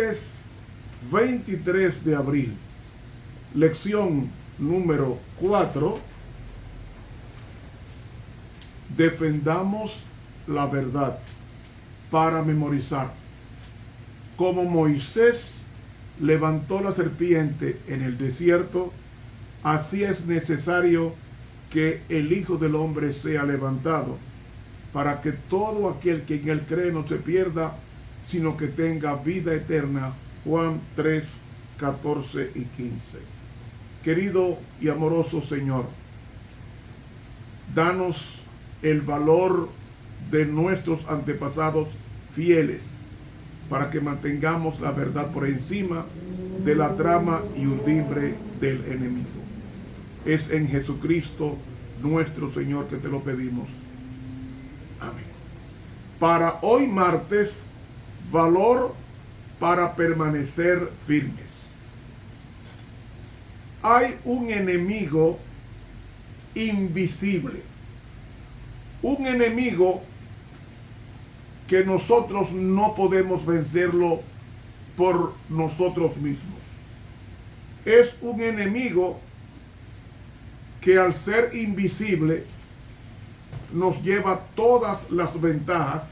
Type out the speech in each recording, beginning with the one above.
Martes 23 de abril, lección número 4. Defendamos la verdad para memorizar. Como Moisés levantó la serpiente en el desierto, así es necesario que el Hijo del Hombre sea levantado, para que todo aquel que en él cree no se pierda, sino que tenga vida eterna. Juan 3, 14 y 15. Querido y amoroso Señor, danos el valor de nuestros antepasados fieles, para que mantengamos la verdad por encima de la trama y urdimbre del enemigo. Es en Jesucristo nuestro Señor que te lo pedimos. Amén. Para hoy martes, valor para permanecer firmes. Hay un enemigo invisible, un enemigo que nosotros no podemos vencerlo por nosotros mismos. Es un enemigo que al ser invisible nos lleva todas las ventajas.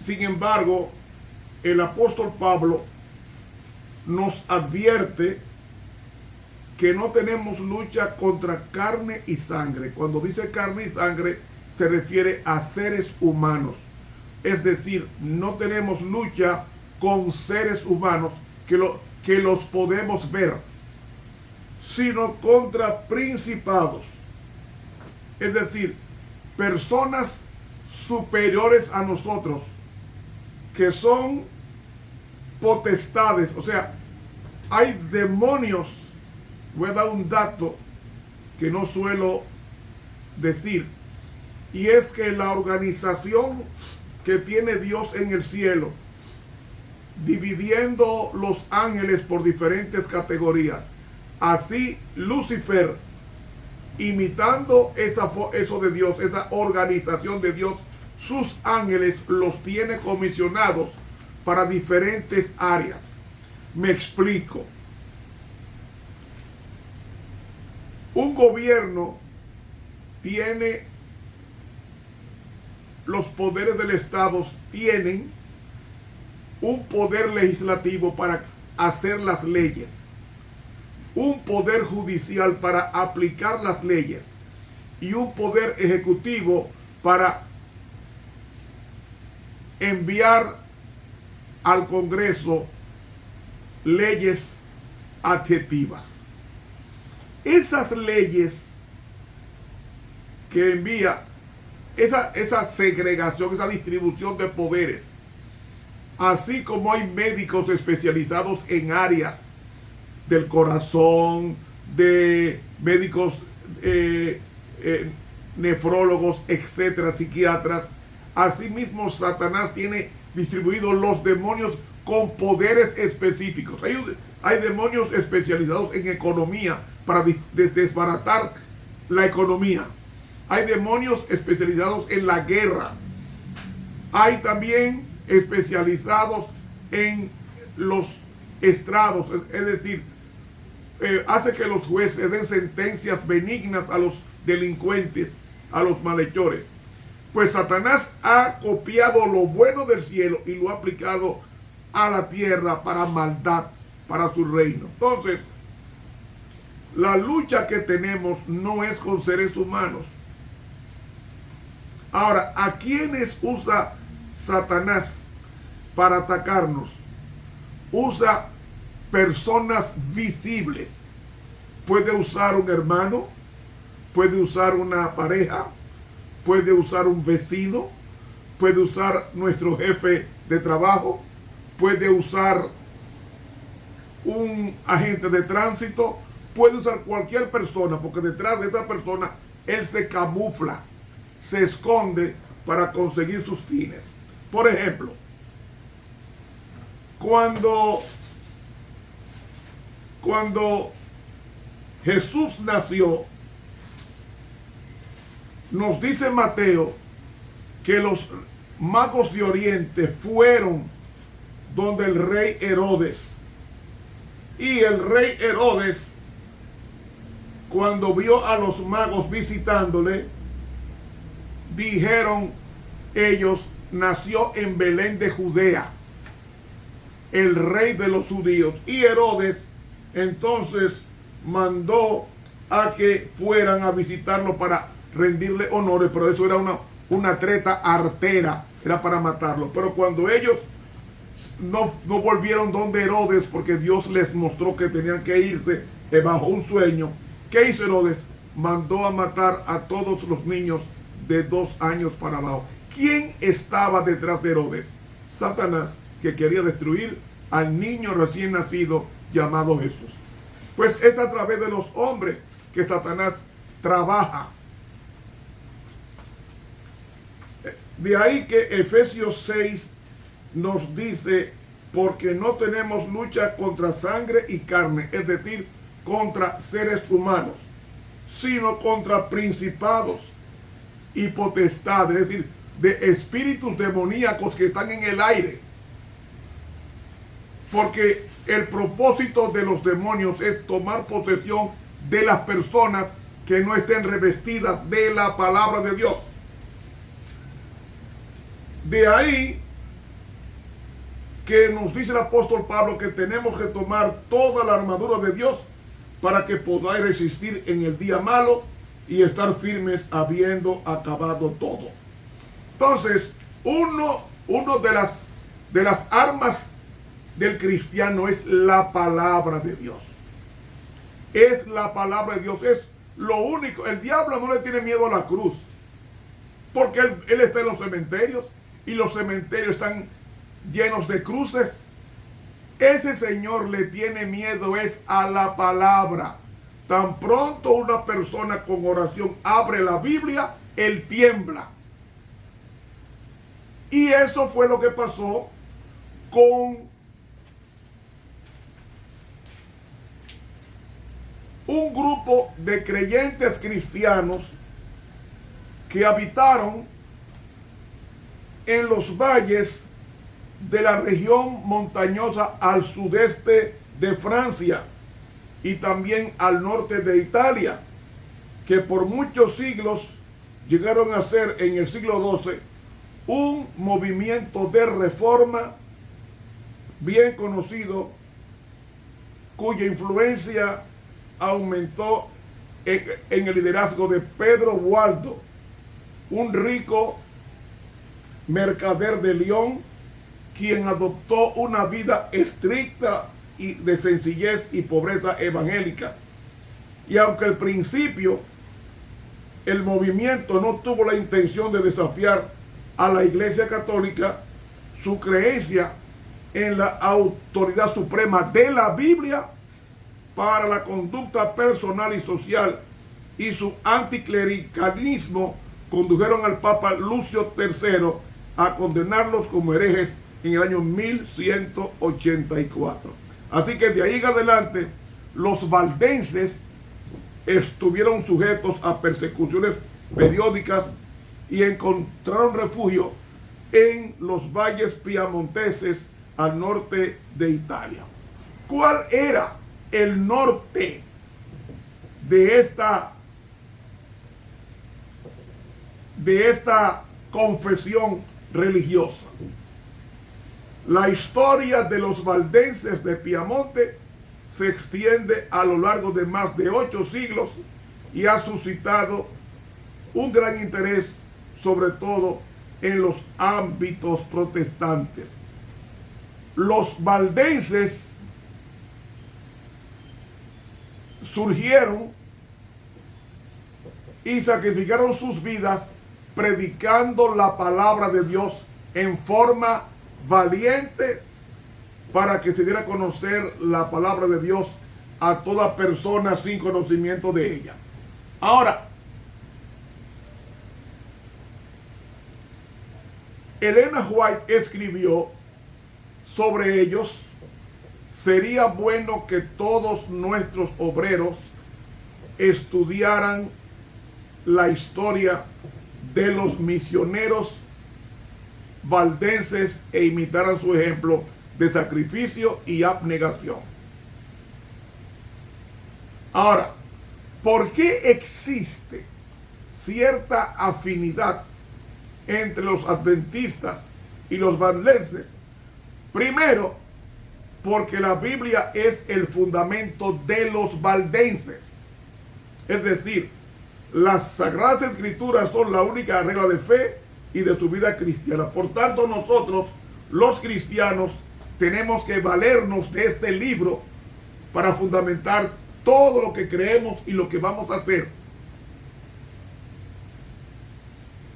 Sin embargo, el apóstol Pablo nos advierte que no tenemos lucha contra carne y sangre. Cuando dice carne y sangre, se refiere a seres humanos. Es decir, no tenemos lucha con seres humanos que los podemos ver, sino contra principados. Es decir, personas superiores a nosotros, que son potestades. O sea, hay demonios. Voy a dar un dato que no suelo decir, y es que la organización que tiene Dios en el cielo, dividiendo los ángeles por diferentes categorías, así Lucifer, imitando eso de Dios, esa organización de Dios, sus ángeles los tiene comisionados para diferentes áreas. Me explico. Un gobierno tiene, los poderes del Estado tienen un poder legislativo para hacer las leyes, un poder judicial para aplicar las leyes y un poder ejecutivo para enviar al Congreso leyes adjetivas. Esas leyes que envía, esa segregación, esa distribución de poderes, así como hay médicos especializados en áreas del corazón, de médicos nefrólogos, etcétera, psiquiatras, asimismo Satanás tiene distribuidos los demonios con poderes específicos. Hay demonios especializados en economía para desbaratar la economía. Hay demonios especializados en la guerra. Hay también especializados en los estrados, es decir, hace que los jueces den sentencias benignas a los delincuentes, a los malhechores. Pues Satanás ha copiado lo bueno del cielo y lo ha aplicado a la tierra para maldad, para su reino. Entonces, la lucha que tenemos no es con seres humanos. Ahora, ¿a quiénes usa Satanás para atacarnos? Usa personas visibles. Puede usar un hermano, puede usar una pareja, puede usar un vecino, puede usar nuestro jefe de trabajo, puede usar un agente de tránsito, puede usar cualquier persona, porque detrás de esa persona él se camufla, se esconde para conseguir sus fines. Por ejemplo, cuando Jesús nació, nos dice Mateo que los magos de Oriente fueron donde el rey Herodes. Y el rey Herodes, cuando vio a los magos visitándole, dijeron ellos: nació en Belén de Judea el rey de los judíos. Y Herodes entonces mandó a que fueran a visitarlo para rendirle honores, pero eso era una treta artera, era para matarlo. Pero cuando ellos no volvieron donde Herodes, porque Dios les mostró que tenían que irse bajo un sueño, ¿qué hizo Herodes? Mandó a matar a todos los niños de 2 años para abajo. ¿Quién estaba detrás de Herodes? Satanás, que quería destruir al niño recién nacido llamado Jesús. Pues es a través de los hombres que Satanás trabaja. De ahí que Efesios 6 nos dice: porque no tenemos lucha contra sangre y carne, es decir, contra seres humanos, sino contra principados y potestades, es decir, de espíritus demoníacos que están en el aire. Porque el propósito de los demonios es tomar posesión de las personas que no estén revestidas de la palabra de Dios. De ahí que nos dice el apóstol Pablo que tenemos que tomar toda la armadura de Dios para que podáis resistir en el día malo y estar firmes habiendo acabado todo. Entonces, uno de las armas del cristiano es la palabra de Dios. Es la palabra de Dios, es lo único. El diablo no le tiene miedo a la cruz, porque él está en los cementerios y los cementerios están llenos de cruces. Ese señor le tiene miedo es a la palabra. Tan pronto una persona con oración abre la Biblia, él tiembla. Y eso fue lo que pasó con un grupo de creyentes cristianos que habitaron en los valles de la región montañosa al sudeste de Francia y también al norte de Italia, que por muchos siglos llegaron a ser en el siglo XII un movimiento de reforma bien conocido, cuya influencia aumentó en el liderazgo de Pedro Waldo, un rico mercader de Lyon, quien adoptó una vida estricta y de sencillez y pobreza evangélica. Y aunque al principio el movimiento no tuvo la intención de desafiar a la Iglesia Católica, su creencia en la autoridad suprema de la Biblia para la conducta personal y social y su anticlericalismo condujeron al Papa Lucio III a condenarlos como herejes en el año 1184. Así que de ahí en adelante los valdenses estuvieron sujetos a persecuciones periódicas y encontraron refugio en los valles piamonteses al norte de Italia. ¿Cuál era el norte de esta confesión religiosa? La historia de los valdenses de Piamonte se extiende a lo largo de más de 8 siglos y ha suscitado un gran interés, sobre todo en los ámbitos protestantes. Los valdenses surgieron y sacrificaron sus vidas predicando la palabra de Dios en forma valiente para que se diera a conocer la palabra de Dios a toda persona sin conocimiento de ella. Ahora, Elena White escribió sobre ellos: sería bueno que todos nuestros obreros estudiaran la historia de los misioneros valdenses e imitaran su ejemplo de sacrificio y abnegación. Ahora, ¿por qué existe cierta afinidad entre los adventistas y los valdenses? Primero, porque la Biblia es el fundamento de los valdenses. Es decir, las Sagradas Escrituras son la única regla de fe y de su vida cristiana. Por tanto, nosotros, los cristianos, tenemos que valernos de este libro para fundamentar todo lo que creemos y lo que vamos a hacer.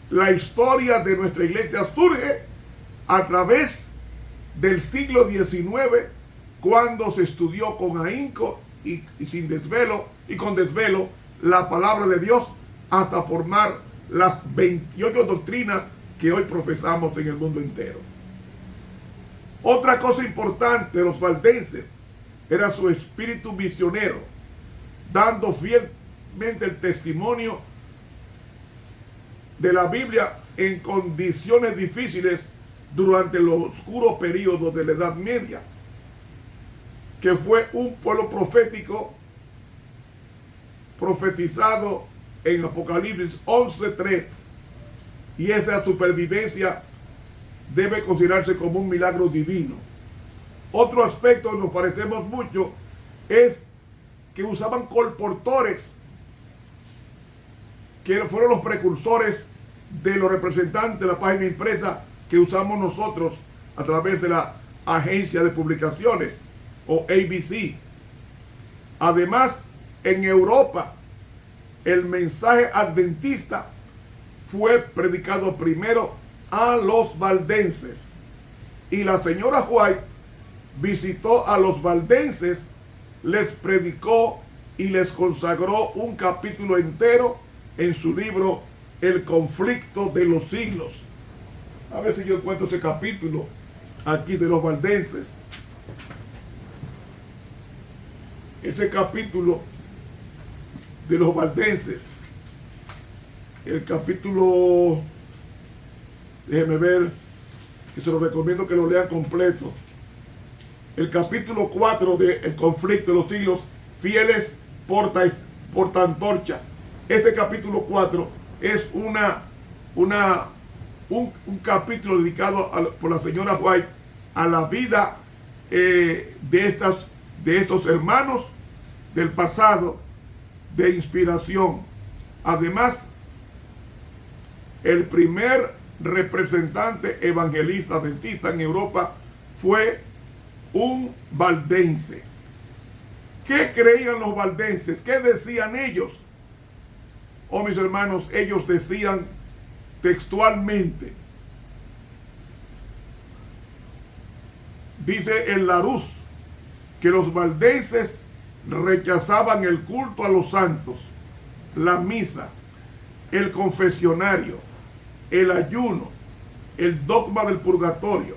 La historia de nuestra iglesia surge a través del siglo XIX, cuando se estudió con ahínco y sin desvelo y con desvelo la palabra de Dios hasta formar las 28 doctrinas que hoy profesamos en el mundo entero. Otra cosa importante de los valdenses era su espíritu misionero, dando fielmente el testimonio de la Biblia en condiciones difíciles durante el oscuro periodo de la Edad Media, que fue un pueblo profético profetizado en Apocalipsis 11:3, y esa supervivencia debe considerarse como un milagro divino. Otro aspecto que nos parecemos mucho es que usaban colportores, que fueron los precursores de los representantes de la página impresa que usamos nosotros a través de la agencia de publicaciones o ABC. Además, en Europa, el mensaje adventista fue predicado primero a los valdenses, y la señora White visitó a los valdenses, les predicó y les consagró un capítulo entero en su libro El conflicto de los siglos. A ver si yo encuentro ese capítulo aquí de los valdenses. Ese capítulo de los valdenses, el capítulo, déjenme ver, que se lo recomiendo que lo lean completo. El capítulo 4 de El conflicto de los siglos, fieles portaantorchas. Ese capítulo 4 es un capítulo dedicado por la señora White a la vida de estos hermanos del pasado, de inspiración. Además, el primer representante evangelista adventista en Europa fue un valdense. ¿Qué creían los valdenses? ¿Qué decían ellos? Oh, mis hermanos, ellos decían textualmente, dice el Larousse, que los valdenses rechazaban el culto a los santos, la misa, el confesionario, el ayuno, el dogma del purgatorio,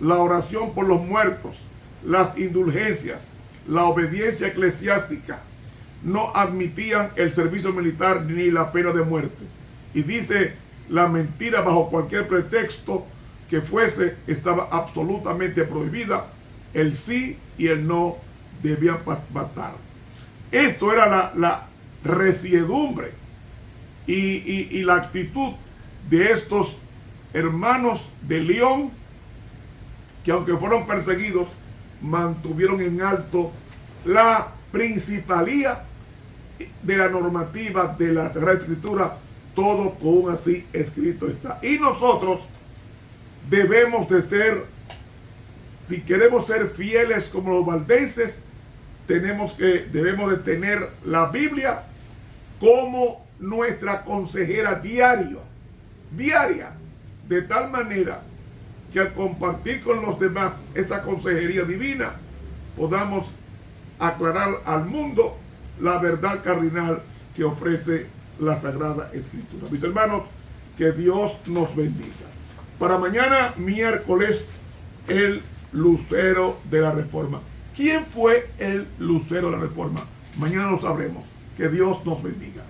la oración por los muertos, las indulgencias, la obediencia eclesiástica. No admitían el servicio militar ni la pena de muerte. Y dice, la mentira bajo cualquier pretexto que fuese estaba absolutamente prohibida. El sí y el no debían bastar. Esto era la resiedumbre y la actitud de estos hermanos de León, que aunque fueron perseguidos, mantuvieron en alto la principalía de la normativa de la Sagrada Escritura, todo con así escrito está. Y nosotros debemos de ser, si queremos ser fieles como los valdenses, debemos de tener la Biblia como nuestra consejera diaria, de tal manera que al compartir con los demás esa consejería divina, podamos aclarar al mundo la verdad cardinal que ofrece la Sagrada Escritura. Mis hermanos, que Dios nos bendiga. Para mañana, miércoles, el lucero de la Reforma. ¿Quién fue el lucero de la Reforma? Mañana lo sabremos. Que Dios nos bendiga.